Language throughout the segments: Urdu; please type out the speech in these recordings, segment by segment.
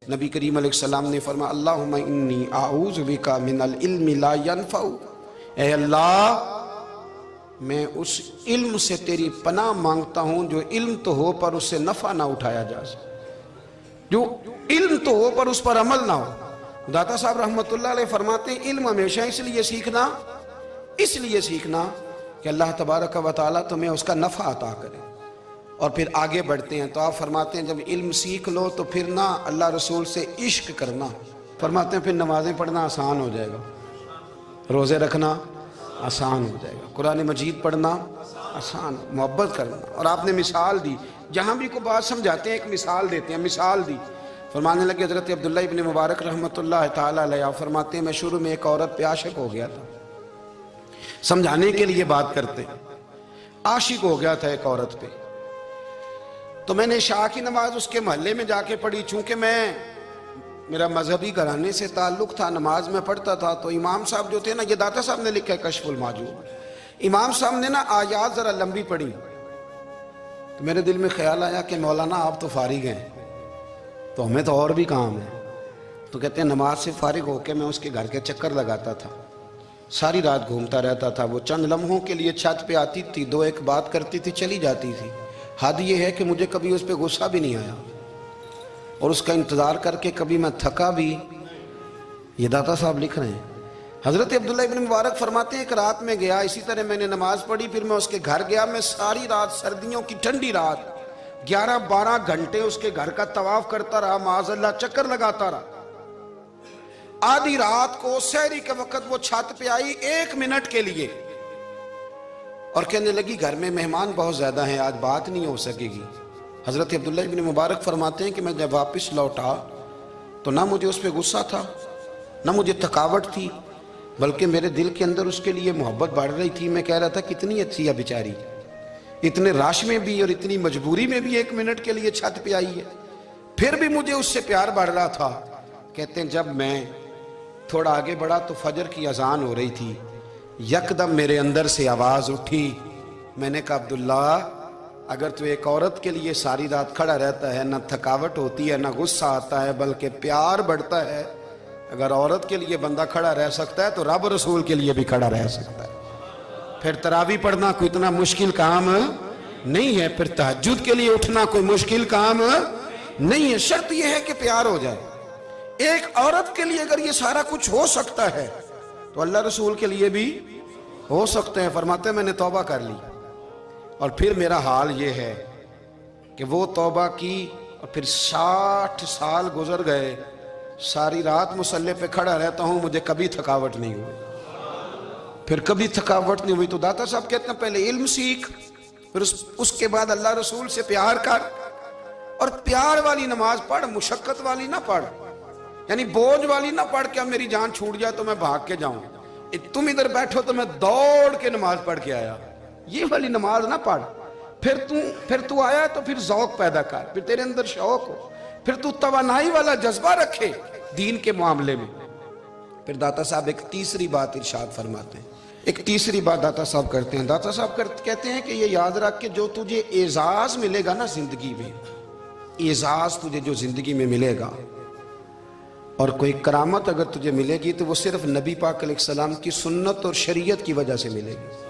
نبی کریم علیہ السلام نے فرمایا اللہم انی اعوذ بکا من العلم لا ینفع، اے اللہ میں اس علم سے تیری پناہ مانگتا ہوں جو علم تو ہو پر اس سے نفع نہ اٹھایا جا سکے، جو علم تو ہو پر اس پر عمل نہ ہو۔ داتا صاحب رحمت اللہ علیہ فرماتے ہیں علم ہمیشہ اس لیے سیکھنا کہ اللہ تبارک و تعالیٰ تمہیں اس کا نفع عطا کرے۔ اور پھر آگے بڑھتے ہیں تو آپ فرماتے ہیں جب علم سیکھ لو تو پھر نہ اللہ رسول سے عشق کرنا، فرماتے ہیں پھر نمازیں پڑھنا آسان ہو جائے گا، روزے رکھنا آسان ہو جائے گا، قرآن مجید پڑھنا آسان، محبت کرنا۔ اور آپ نے مثال دی، جہاں بھی کوئی بات سمجھاتے ہیں ایک مثال دیتے ہیں، مثال دی، فرمانے لگے حضرت عبداللہ ابن مبارک رحمت اللہ تعالیٰ علیہ فرماتے ہیں میں شروع میں ایک عورت پہ عاشق ہو گیا تھا، سمجھانے کے لیے بات کرتے ہیں، عاشق ہو گیا تھا ایک عورت پہ، تو میں نے عشاء کی نماز اس کے محلے میں جا کے پڑھی، چونکہ میرا مذہبی گھرانے سے تعلق تھا، نماز میں پڑھتا تھا، تو امام صاحب جو تھے نا، یہ داتا صاحب نے لکھا ہے کشف المحجوب، امام صاحب نے نا آیات ذرا لمبی پڑھی، تو میرے دل میں خیال آیا کہ مولانا آپ تو فارغ ہیں تو ہمیں تو اور بھی کام ہے، تو کہتے ہیں نماز سے فارغ ہو کے میں اس کے گھر کے چکر لگاتا تھا، ساری رات گھومتا رہتا تھا، وہ چند لمحوں کے لیے چھت پہ آتی تھی، دو ایک بات کرتی تھی، چلی جاتی تھی، حد یہ ہے کہ مجھے کبھی اس پہ غصہ بھی نہیں آیا، اور اس کا انتظار کر کے کبھی میں تھکا بھی۔ یہ داتا صاحب لکھ رہے ہیں۔ حضرت عبداللہ ابن مبارک فرماتے ہیں ایک رات میں گیا، اسی طرح میں نے نماز پڑھی، پھر میں اس کے گھر گیا، میں ساری رات، سردیوں کی ٹھنڈی رات 11-12 گھنٹے اس کے گھر کا طواف کرتا رہا، معاذ اللہ چکر لگاتا رہا۔ آدھی رات کو سحری کے وقت وہ چھت پہ آئی 1 منٹ کے لیے اور کہنے لگی گھر میں مہمان بہت زیادہ ہیں، آج بات نہیں ہو سکے گی۔ حضرت عبداللہ ابن مبارک فرماتے ہیں کہ میں جب واپس لوٹا تو نہ مجھے اس پہ غصہ تھا، نہ مجھے تھکاوٹ تھی، بلکہ میرے دل کے اندر اس کے لیے محبت بڑھ رہی تھی۔ میں کہہ رہا تھا کتنی اچھی ہے بیچاری، اتنے راش میں بھی اور اتنی مجبوری میں بھی 1 منٹ کے لیے چھت پہ آئی ہے، پھر بھی مجھے اس سے پیار بڑھ رہا تھا۔ کہتے ہیں جب میں تھوڑا آگے بڑھا تو فجر کی اذان ہو رہی تھی، یکدم میرے اندر سے آواز اٹھی، میں نے کہا عبداللہ اگر تو ایک عورت کے لیے ساری رات کھڑا رہتا ہے، نہ تھکاوٹ ہوتی ہے، نہ غصہ آتا ہے، بلکہ پیار بڑھتا ہے، اگر عورت کے لیے بندہ کھڑا رہ سکتا ہے تو رب رسول کے لیے بھی کھڑا رہ سکتا ہے۔ پھر تراویح پڑھنا کوئی اتنا مشکل کام نہیں ہے، پھر تہجد کے لیے اٹھنا کوئی مشکل کام نہیں ہے، شرط یہ ہے کہ پیار ہو جائے۔ ایک عورت کے لیے اگر یہ سارا کچھ ہو سکتا ہے تو اللہ رسول کے لیے بھی ہو سکتے ہیں۔ فرماتے ہیں میں نے توبہ کر لی، اور پھر میرا حال یہ ہے کہ وہ توبہ کی اور پھر 60 سال گزر گئے، ساری رات مصلی پہ کھڑا رہتا ہوں، مجھے کبھی تھکاوٹ نہیں ہوئی، پھر کبھی تھکاوٹ نہیں ہوئی۔ تو داتا صاحب کہتے ہیں پہلے علم سیکھ، پھر اس کے بعد اللہ رسول سے پیار کر، اور پیار والی نماز پڑھ، مشقت والی نہ پڑھ، یعنی بوجھ والی نہ پڑھ کہ اب میری جان چھوٹ جائے تو میں بھاگ کے جاؤں، تم ادھر بیٹھو تو میں دوڑ کے نماز پڑھ کے آیا، یہ والی نماز نہ پڑھ۔ پھر تو آیا تو پھر ذوق پیدا کر، پھر تیرے اندر شوق ہو، پھر تو توانائی والا جذبہ رکھے دین کے معاملے میں۔ پھر داتا صاحب ایک تیسری بات ارشاد فرماتے ہیں، ایک تیسری بات داتا صاحب کرتے ہیں۔ داتا صاحب کہتے ہیں کہ یہ یاد رکھ کہ جو تجھے اعزاز ملے گا نا زندگی میں، اعزاز تجھے جو زندگی میں ملے گا، اور کوئی کرامت اگر تجھے ملے گی تو وہ صرف نبی پاک علیہ السلام کی سنت اور شریعت کی وجہ سے ملے گی۔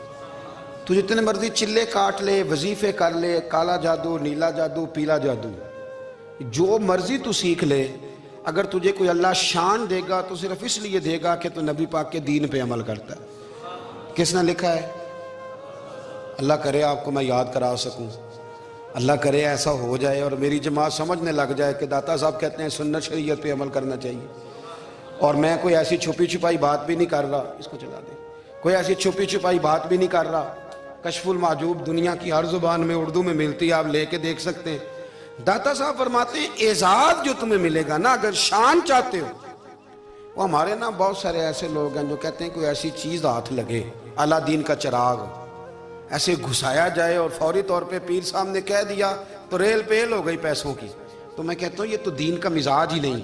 تو جتنے مرضی چلے کاٹ لے، وظیفے کر لے، کالا جادو، نیلا جادو، پیلا جادو، جو مرضی تو سیکھ لے، اگر تجھے کوئی اللہ شان دے گا تو صرف اس لیے دے گا کہ تو نبی پاک کے دین پہ عمل کرتا ہے۔ کس نے لکھا ہے؟ اللہ کرے آپ کو میں یاد کرا سکوں، اللہ کرے ایسا ہو جائے اور میری جماعت سمجھنے لگ جائے کہ داتا صاحب کہتے ہیں سنت شریعت پہ عمل کرنا چاہیے، اور میں کوئی ایسی چھپی چھپائی بات بھی نہیں کر رہا، اس کو چلا دیں، کوئی ایسی چھپی چھپائی بات بھی نہیں کر رہا۔ کشف المحجوب دنیا کی ہر زبان میں اردو میں ملتی ہے، آپ لے کے دیکھ سکتے ہیں۔ داتا صاحب فرماتے ہیں اعزاز جو تمہیں ملے گا نا، اگر شان چاہتے ہو، وہ ہمارے نا بہت سارے ایسے لوگ ہیں جو کہتے ہیں کوئی ایسی چیز ہاتھ لگے، اعلیٰ دین کا چراغ ایسے گھسایا جائے اور فوری طور پہ پیر صاحب نے کہہ دیا تو ریل پیل ہو گئی پیسوں کی، تو میں کہتا ہوں یہ تو دین کا مزاج ہی نہیں،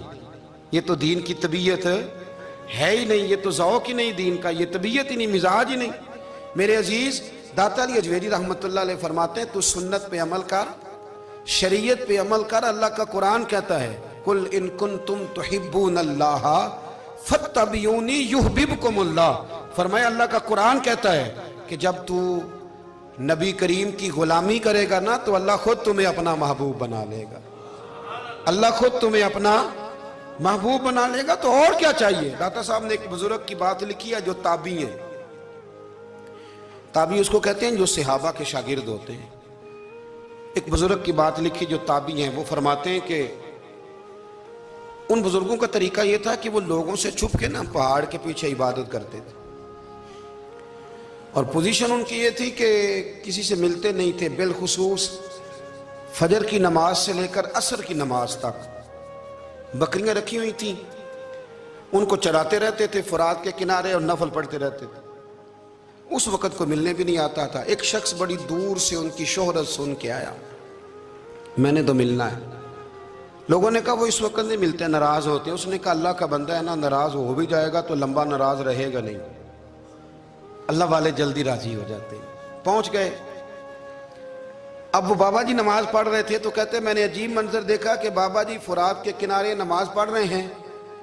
یہ تو دین کی طبیعت ہے ہی نہیں، یہ تو ذوق ہی نہیں دین کا، یہ طبیعت ہی نہیں، مزاج ہی نہیں۔ میرے عزیز داتا علی اجویری رحمت اللہ علیہ فرماتے ہیں تو سنت پہ عمل کر، شریعت پہ عمل کر، اللہ کا قرآن کہتا ہے قل ان کنتم تحبون اللہ فاتبعونی یحببکم اللہ. فرمایا اللہ کا قرآن کہتا ہے کہ جب تو نبی کریم کی غلامی کرے گا نا تو اللہ خود تمہیں اپنا محبوب بنا لے گا. اللہ خود تمہیں اپنا محبوب بنا لے گا. تو اور کیا چاہیے. داتا صاحب نے ایک بزرگ کی بات لکھی ہے جو تابعی ہیں. تابعی اس کو کہتے ہیں جو صحابہ کے شاگرد ہوتے ہیں. ایک بزرگ کی بات لکھی جو تابعی ہیں. وہ فرماتے ہیں کہ ان بزرگوں کا طریقہ یہ تھا کہ وہ لوگوں سے چھپ کے نا پہاڑ کے پیچھے عبادت کرتے تھے. اور پوزیشن ان کی یہ تھی کہ کسی سے ملتے نہیں تھے. بالخصوص فجر کی نماز سے لے کر عصر کی نماز تک بکریاں رکھی ہوئی تھیں. ان کو چراتے رہتے تھے فرات کے کنارے اور نفل پڑھتے رہتے تھے. اس وقت کو ملنے بھی نہیں آتا تھا. ایک شخص بڑی دور سے ان کی شہرت سن کے آیا, میں نے تو ملنا ہے. لوگوں نے کہا وہ اس وقت نہیں ملتے, ناراض ہوتے ہیں. اس نے کہا اللہ کا بندہ ہے نا, ناراض ہو بھی جائے گا تو لمبا ناراض رہے گا نہیں. اللہ والے جلدی راضی ہو جاتے ہیں. پہنچ گئے. اب وہ بابا جی نماز پڑھ رہے تھے تو کہتے میں نے عجیب منظر دیکھا کہ بابا جی فرات کے کنارے نماز پڑھ رہے ہیں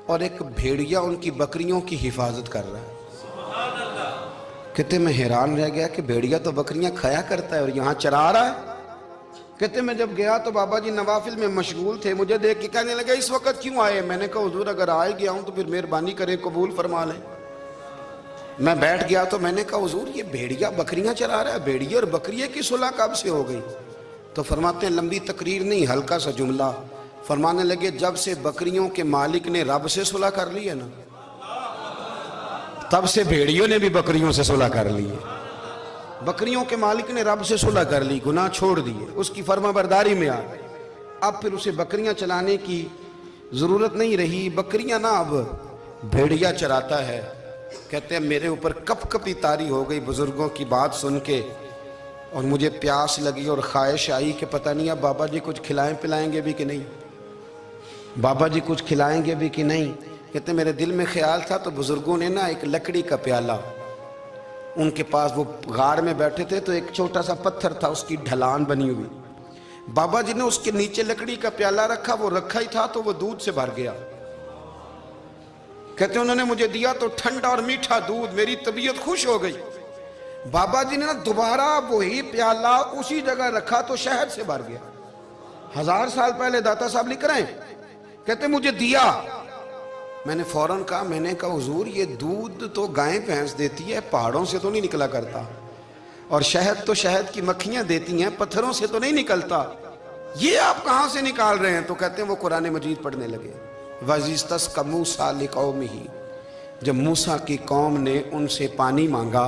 اور ایک بھیڑیا ان کی بکریوں کی حفاظت کر رہا ہے. کہتے میں حیران رہ گیا کہ بھیڑیا تو بکریاں کھایا کرتا ہے اور یہاں چرا رہا ہے. کہتے میں جب گیا تو بابا جی نوافل میں مشغول تھے. مجھے دیکھ کے کہنے لگا اس وقت کیوں آئے. میں نے کہا حضور اگر آئے گیا ہوں تو پھر مہربانی کرے قبول فرما لیں. میں بیٹھ گیا تو میں نے کہا حضور یہ بھیڑیا بکریاں چرا رہا ہے, بھیڑیا اور بکریے کی صلح کب سے ہو گئی. تو فرماتے ہیں لمبی تقریر نہیں, ہلکا سا جملہ. فرمانے لگے جب سے بکریوں کے مالک نے رب سے صلح کر لی ہے نا, تب سے بھیڑیوں نے بھی بکریوں سے صلح کر لی ہے. بکریوں کے مالک نے رب سے صلح کر لی, گناہ چھوڑ دیے, اس کی فرما برداری میں آ گئے. اب پھر اسے بکریاں چلانے کی ضرورت نہیں رہی. بکریاں نا اب بھیڑیا چراتا ہے. کہتے ہیں میرے اوپر کپ کپی طاری ہو گئی بزرگوں کی بات سن کے, اور مجھے پیاس لگی اور خواہش آئی کہ پتہ نہیں اب بابا جی کچھ کھلائیں پلائیں گے بھی کہ نہیں, بابا جی کچھ کھلائیں گے بھی کہ نہیں. کہتے میرے دل میں خیال تھا تو بزرگوں نے نا ایک لکڑی کا پیالہ, ان کے پاس وہ غار میں بیٹھے تھے تو ایک چھوٹا سا پتھر تھا, اس کی ڈھلان بنی ہوئی. بابا جی نے اس کے نیچے لکڑی کا پیالہ رکھا, وہ رکھا ہی تھا تو وہ دودھ سے بھر گیا. کہتے انہوں نے مجھے دیا تو ٹھنڈا اور میٹھا دودھ, میری طبیعت خوش ہو گئی. بابا جی نے نا دوبارہ وہی پیالہ اسی جگہ رکھا تو شہد سے بھر گیا. 1000 سال پہلے داتا صاحب لکھ رہے ہیں. کہتے مجھے دیا. میں نے فوراً کہا, میں نے کہا حضور یہ دودھ تو گائیں بھینس دیتی ہے, پہاڑوں سے تو نہیں نکلا کرتا, اور شہد تو شہد کی مکھیاں دیتی ہیں, پتھروں سے تو نہیں نکلتا, یہ آپ کہاں سے نکال رہے ہیں. تو کہتے ہیں وہ قرآن مجید پڑھنے لگے. وَإِذِ اسْتَسْقَى مُوسَىٰ لِقَوْمِهِ, جب موسیٰ کی قوم نے ان سے پانی مانگا.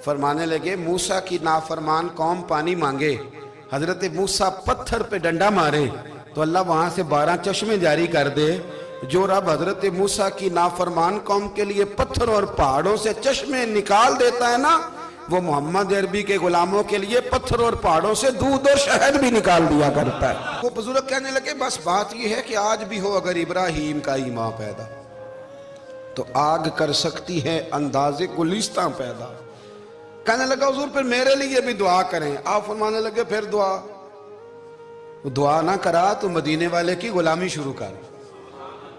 فرمانے لگے موسیٰ کی نافرمان قوم پانی مانگے, حضرت موسیٰ پتھر پہ ڈنڈا مارے تو اللہ وہاں سے 12 چشمے جاری کر دے. جو رب حضرت موسیٰ کی نافرمان قوم کے لیے پتھر اور پہاڑوں سے چشمے نکال دیتا ہے نا, وہ محمد عربی کے غلاموں کے لیے پتھر اور پہاڑوں سے دودھ اور شہد بھی نکال دیا کرتا ہے. وہ بزرگ کہنے لگے بس بات یہ ہے کہ آج بھی ہو اگر ابراہیم کا ہی ماں پیدا تو آگ کر سکتی ہے انداز گلستاں پیدا. کہنے لگا حضور پھر میرے لیے بھی دعا کریں. آپ فرمانے لگے پھر دعا نہ کرا تو مدینے والے کی غلامی شروع کر,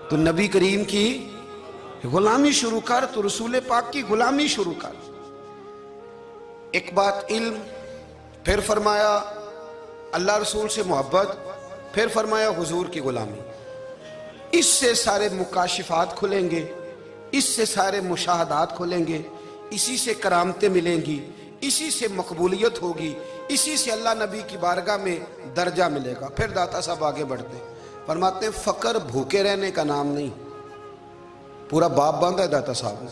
تو نبی کریم کی غلامی شروع کر, تو رسول پاک کی غلامی شروع کر. ایک بات علم, پھر فرمایا اللہ رسول سے محبت, پھر فرمایا حضور کی غلامی. اس سے سارے مکاشفات کھلیں گے, اس سے سارے مشاہدات کھلیں گے, اسی سے کرامتیں ملیں گی, اسی سے مقبولیت ہوگی, اسی سے اللہ نبی کی بارگاہ میں درجہ ملے گا. پھر داتا صاحب آگے بڑھتے ہیں, فرماتے ہیں فقر بھوکے رہنے کا نام نہیں. پورا باب باندھا ہے داتا صاحب نے.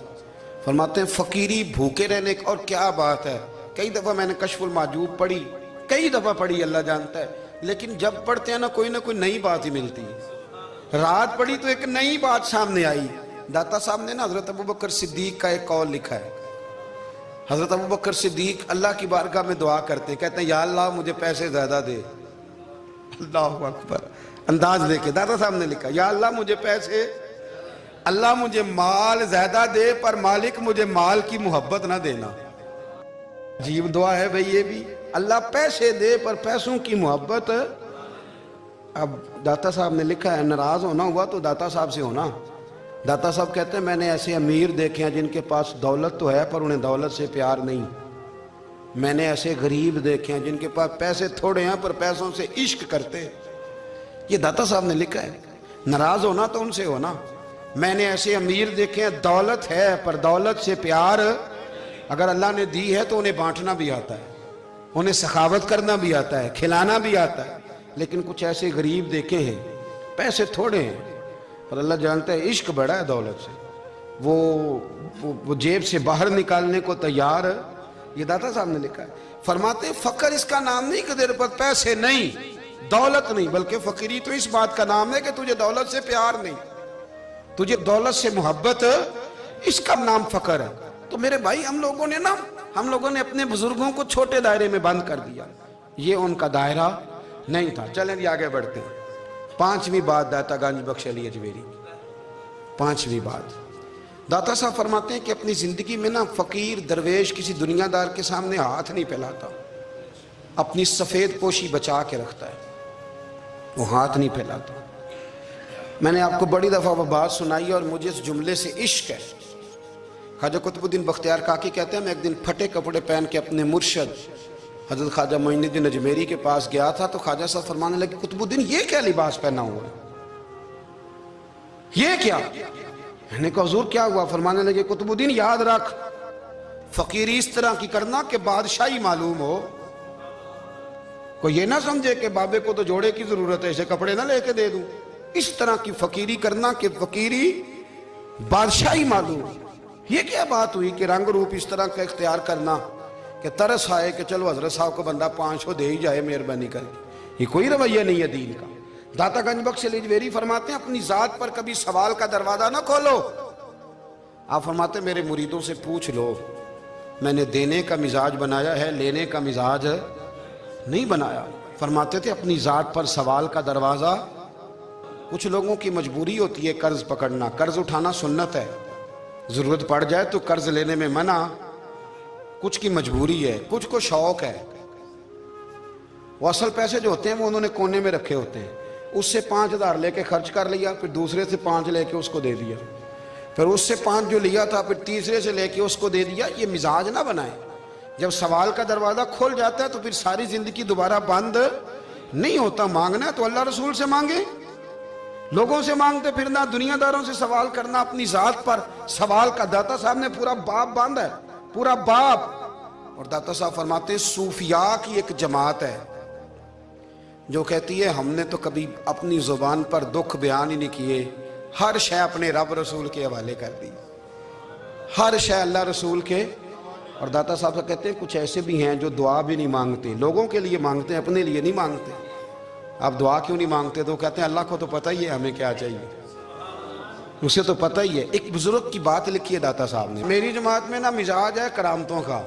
فرماتے ہیں فقیری بھوکے رہنے کا, اور کیا بات ہے. کئی دفعہ میں نے کشف المحجوب پڑھی, کئی دفعہ پڑھی, اللہ جانتا ہے, لیکن جب پڑھتے ہیں نا کوئی نئی بات ہی ملتی ہے. رات پڑھی تو ایک نئی بات سامنے آئی. داتا صاحب نے نا حضرت ابوبکر صدیق کا ایک قول لکھا ہے. حضرت ابوبکر صدیق اللہ کی بارگاہ میں دعا کرتے ہیں, کہتے ہیں یا اللہ مجھے پیسے زیادہ دے. اللہ اکبر, انداز دیکھے داتا صاحب نے لکھا یا اللہ مجھے پیسے, اللہ مجھے مال زیادہ دے پر مالک مجھے مال کی محبت نہ دینا. عجیب دعا ہے بھئی یہ بھی, اللہ پیسے دے پر پیسوں کی محبت. اب داتا صاحب نے لکھا ہے ناراض ہونا ہوا تو داتا صاحب سے ہونا. داتا صاحب کہتے ہیں میں نے ایسے امیر دیکھے ہیں جن کے پاس دولت تو ہے پر انہیں دولت سے پیار نہیں. میں نے ایسے غریب دیکھے ہیں جن کے پاس پیسے تھوڑے ہیں پر پیسوں سے عشق کرتے. یہ داتا صاحب نے لکھا ہے. ناراض ہونا تو ان سے ہونا. میں نے ایسے امیر دیکھے ہیں دولت ہے پر دولت سے پیار, اگر اللہ نے دی ہے تو انہیں بانٹنا بھی آتا ہے, انہیں سخاوت کرنا بھی آتا ہے, کھلانا بھی آتا ہے. لیکن کچھ ایسے غریب دیکھے ہیں پیسے تھوڑے ہیں پر اللہ جانتا ہے عشق بڑا ہے دولت سے, وہ جیب سے باہر نکالنے کو تیار. یہ داتا صاحب نے لکھا ہے. فرماتے ہیں فقر اس کا نام نہیں کہ تیرے پر پیسے نہیں, دولت نہیں, بلکہ فقیری تو اس بات کا نام ہے کہ تجھے دولت سے پیار نہیں, تجھے دولت سے محبت, اس کا نام فقر ہے. تو میرے بھائی ہم لوگوں نے اپنے بزرگوں کو چھوٹے دائرے میں بند کر دیا. یہ ان کا دائرہ نہیں تھا. چلیں جی آگے بڑھتے ہیں. 5ویں بات داتا گنج بخش علی اجمیری. 5ویں بات داتا صاحب فرماتے ہیں کہ اپنی زندگی میں نا فقیر درویش کسی دنیا دار کے سامنے ہاتھ نہیں پھیلاتا, اپنی سفید پوشی بچا کے رکھتا ہے, وہ ہاتھ نہیں پھیلاتا. میں نے آپ کو بڑی دفعہ وہ بات سنائی اور مجھے اس جملے سے عشق ہے. خواجہ قطب الدین بختیار کاکی کہتے ہیں میں ایک دن پھٹے کپڑے پہن کے اپنے مرشد حضرت خواجہ معین الدین اجمیری کے پاس گیا تھا, تو خواجہ صاحب فرمانے لگے قطب الدین یہ کیا لباس پہنا ہوا ہے, یہ کیا؟ میں نے کہا حضور کیا ہوا؟ فرمانے لگے قطب الدین یاد رکھ فقیری اس طرح کی کرنا کہ بادشاہی معلوم ہو. کوئی یہ نہ سمجھے کہ بابے کو تو جوڑے کی ضرورت ہے اسے کپڑے نہ لے کے دے دوں. اس طرح کی فقیری کرنا کہ فقیری بادشاہی معلوم. یہ کیا بات ہوئی کہ رنگ روپ اس طرح کا اختیار کرنا کہ ترس آئے کہ چلو حضرت صاحب کو بندہ 500 دے ہی جائے مہربانی کر کے. یہ کوئی رویہ نہیں ہے دین کا. داتا گنج بخش علی اجمیری فرماتے ہیں اپنی ذات پر کبھی سوال کا دروازہ نہ کھولو. آپ فرماتے ہیں میرے مریدوں سے پوچھ لو, میں نے دینے کا مزاج بنایا ہے, لینے کا مزاج نہیں بنایا. فرماتے تھے اپنی ذات پر سوال کا دروازہ. کچھ لوگوں کی مجبوری ہوتی ہے قرض پکڑنا, قرض اٹھانا سنت ہے, ضرورت پڑ جائے تو قرض لینے میں منع. کچھ کی مجبوری ہے, کچھ کو شوق ہے. وہ اصل پیسے جو ہوتے ہیں وہ انہوں نے کونے میں رکھے ہوتے ہیں, اس سے 5,000 لے کے خرچ کر لیا, پھر دوسرے سے 5 لے کے اس کو دے دیا, پھر اس سے 5 جو لیا تھا پھر تیسرے سے لے کے اس کو دے دیا. یہ مزاج نہ بنائیں. جب سوال کا دروازہ کھول جاتا ہے تو پھر ساری زندگی دوبارہ بند نہیں ہوتا. مانگنا ہے تو اللہ رسول سے مانگے, لوگوں سے مانگتے پھرنا, دنیا داروں سے سوال کرنا, اپنی ذات پر سوال کا. داتا صاحب نے پورا باب باندھا ہے, پورا باب. اور داتا صاحب فرماتے ہیں صوفیاء کی ایک جماعت ہے جو کہتی ہے ہم نے تو کبھی اپنی زبان پر دکھ بیان ہی نہیں کیے, ہر شے اپنے رب رسول کے حوالے کر دی, ہر شے اللہ رسول کے. اور داتا صاحب کہتے ہیں کچھ ایسے بھی ہیں جو دعا بھی نہیں مانگتے, لوگوں کے لیے مانگتے ہیں, اپنے لیے نہیں مانگتے. آپ دعا کیوں نہیں مانگتے؟ تو کہتے ہیں اللہ کو تو پتہ ہی ہے ہمیں کیا چاہیے, اسے تو پتہ ہی ہے. ایک بزرگ کی بات لکھی ہے داتا صاحب نے, میری جماعت میں نا مزاج ہے کرامتوں کا.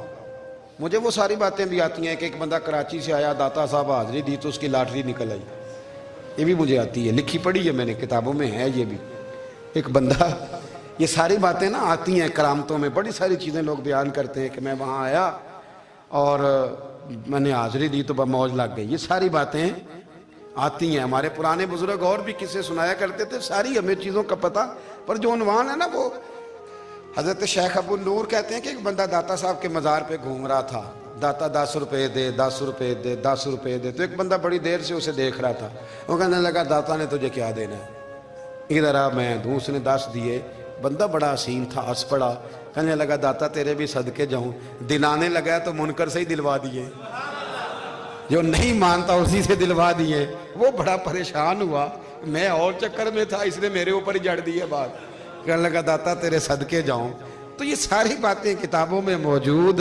مجھے وہ ساری باتیں بھی آتی ہیں کہ ایک بندہ کراچی سے آیا, داتا صاحب حاضری دی تو اس کی لاٹری نکل آئی. یہ بھی مجھے آتی ہے, لکھی پڑھی ہے میں نے, کتابوں میں ہے یہ بھی. ایک بندہ, یہ ساری باتیں نا آتی ہیں کرامتوں میں, بڑی ساری چیزیں لوگ بیان کرتے ہیں کہ میں وہاں آیا اور میں نے حاضری دی تو موج لگ گئی. یہ ساری باتیں آتی ہیں. ہمارے پرانے بزرگ اور بھی قصے سنایا کرتے تھے, ساری ہمیں چیزوں کا پتہ. پر جو عنوان ہے نا وہ حضرت شیخ ابو نور کہتے ہیں کہ ایک بندہ داتا صاحب کے مزار پہ گھوم رہا تھا, داتا 10 روپے دے, 10 روپے دے, 10 روپے دے. تو ایک بندہ بڑی دیر سے اسے دیکھ رہا تھا, وہ کہنے لگا داتا نے تجھے کیا دینا ہے, ادھر آ میں دوں. اس نے 10 دیے. بندہ بڑا حسین تھا, ہنس پڑا, کہنے لگا داتا تیرے بھی صدقے جاؤں. دلانے لگا تو منکر سے ہی دلوا دیے, جو نہیں مانتا اسی سے دلوا دیے. وہ بڑا پریشان ہوا, میں اور چکر میں تھا, اس نے میرے اوپر ہی جڑ دی ہے بات. کہنے لگا داتا تیرے صدقے جاؤں. تو یہ ساری باتیں کتابوں میں موجود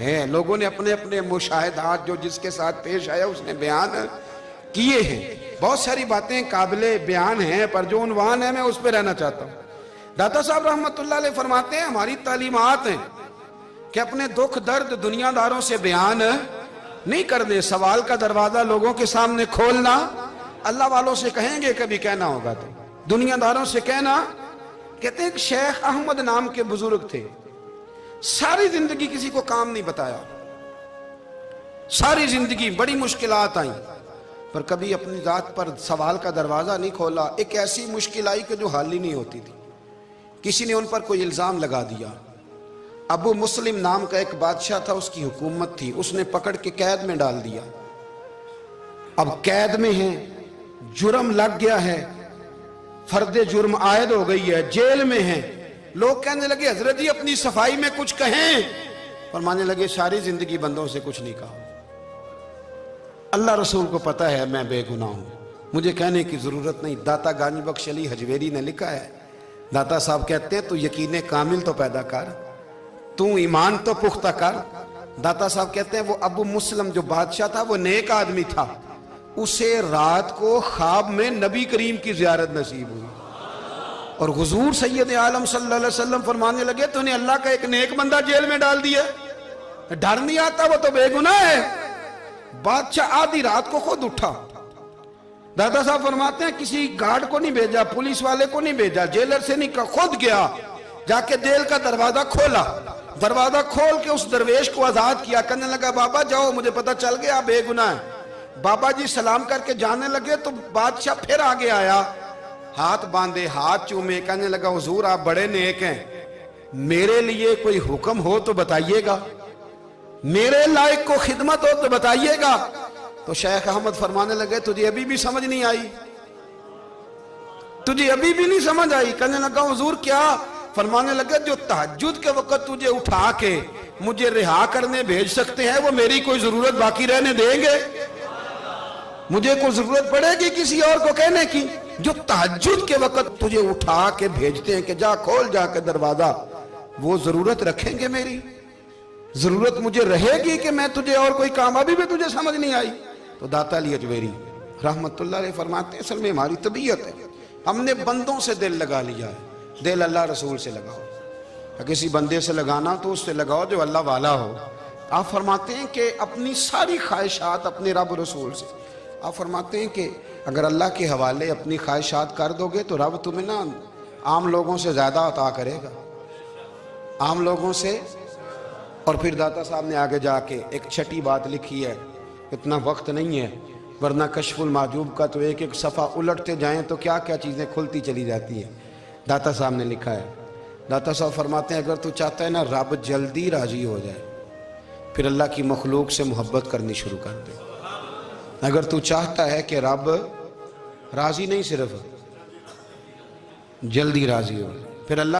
ہیں, لوگوں نے اپنے اپنے مشاہدات جو جس کے ساتھ پیش آیا اس نے بیان کیے ہیں. بہت ساری باتیں قابل بیان ہیں, پر جو عنوان ہے میں اس پہ رہنا چاہتا ہوں. داتا صاحب رحمت اللہ علیہ فرماتے ہیں ہماری تعلیمات ہیں کہ اپنے دکھ درد دنیا داروں سے بیان نہیں کرنے, سوال کا دروازہ لوگوں کے سامنے کھولنا. اللہ والوں سے کہیں گے کبھی کہنا ہوگا تو دنیا داروں سے کہنا. کہتے ہیں کہ شیخ احمد نام کے بزرگ تھے, ساری زندگی کسی کو کام نہیں بتایا, ساری زندگی بڑی مشکلات آئیں, پر کبھی اپنی ذات پر سوال کا دروازہ نہیں کھولا۔ ایک ایسی مشکل آئی کہ جو حل ہی نہیں ہوتی تھی، کسی نے ان پر کوئی الزام لگا دیا۔ ابو مسلم نام کا ایک بادشاہ تھا، اس کی حکومت تھی، اس نے پکڑ کے قید میں ڈال دیا۔ اب قید میں ہیں، جرم لگ گیا ہے، فرد جرم عائد ہو گئی ہے، جیل میں ہیں۔ لوگ کہنے لگے حضرت جی اپنی صفائی میں کچھ کہیں، فرمانے لگے ساری زندگی بندوں سے کچھ نہیں کہا، اللہ رسول کو پتہ ہے میں بے گناہ ہوں، مجھے کہنے کی ضرورت نہیں۔ داتا گانی بخش علی حجویری نے لکھا ہے، داتا صاحب کہتے ہیں تو یقین کامل تو پیدا کر، تو ایمان تو پختہ کر۔ داتا صاحب کہتے ہیں وہ ابو مسلم جو بادشاہ تھا وہ نیک آدمی تھا، اسے رات کو خواب میں نبی کریم کی زیارت نصیب ہوئی، اور حضور سید عالم صلی اللہ علیہ وسلم فرمانے لگے تو نے اللہ کا ایک نیک بندہ جیل میں ڈال دیا، ڈر نہیں آتا، وہ تو بے گناہ ہے۔ بادشاہ آدھی رات کو خود اٹھا، دادا صاحب فرماتے ہیں کسی گارڈ کو نہیں بھیجا، پولیس والے کو نہیں بھیجا، جیلر سے نہیں کہا، خود گیا، جا کے جیل کا دروازہ کھولا، دروازہ کھول کے اس درویش کو آزاد کیا، کہنے لگا بابا جاؤ مجھے پتہ چل گیا بے گناہ ہے۔ بابا جی سلام کر کے جانے لگے تو بادشاہ پھر آگے آیا، ہاتھ باندھے، ہاتھ چومے، کہنے لگا حضور آپ بڑے نیک ہیں، میرے لیے کوئی حکم ہو تو بتائیے گا، میرے لائق کو خدمت ہو تو بتائیے گا۔ تو شیخ احمد فرمانے لگے تجھے ابھی بھی سمجھ نہیں آئی، تجھے ابھی بھی نہیں سمجھ آئی؟ کہنے لگا حضور کیا؟ فرمانے لگے جو تہجد کے وقت تجھے اٹھا کے مجھے رہا کرنے بھیج سکتے ہیں وہ میری کوئی ضرورت باقی رہنے دیں گے؟ مجھے کوئی ضرورت پڑے گی کسی اور کو کہنے کی؟ جو تہجد کے وقت تجھے اٹھا کے بھیجتے ہیں کہ جا کھول جا کے دروازہ، وہ ضرورت رکھیں گے میری؟ ضرورت مجھے رہے گی کہ میں تجھے اور کوئی کام؟ ابھی بھی تجھے سمجھ نہیں آئی؟ تو داتا علی حجویری رحمت اللہ علیہ فرماتے ہیں اصل میں ہماری طبیعت ہے، ہم نے بندوں سے دل لگا لیا ہے، دل اللہ رسول سے لگاؤ، کسی بندے سے لگانا تو اس سے لگاؤ جو اللہ والا ہو۔ آپ فرماتے ہیں کہ اپنی ساری خواہشات اپنے رب رسول سے، آپ فرماتے ہیں کہ اگر اللہ کے حوالے اپنی خواہشات کر دو گے تو رب تمہیں نا عام لوگوں سے زیادہ عطا کرے گا، عام لوگوں سے۔ اور پھر داتا صاحب نے آگے جا کے ایک چھٹی بات لکھی ہے، اتنا وقت نہیں ہے ورنہ کشف المحجوب کا تو ایک ایک صفحہ الٹتے جائیں تو کیا کیا چیزیں کھلتی چلی جاتی ہیں۔ داتا صاحب نے لکھا ہے، داتا صاحب فرماتے ہیں اگر تو چاہتا ہے نا رب جلدی راضی ہو جائے پھر اللہ کی مخلوق سے محبت کرنی شروع کر دے۔ اگر تو چاہتا ہے کہ رب راضی نہیں صرف جلدی راضی ہو پھر اللہ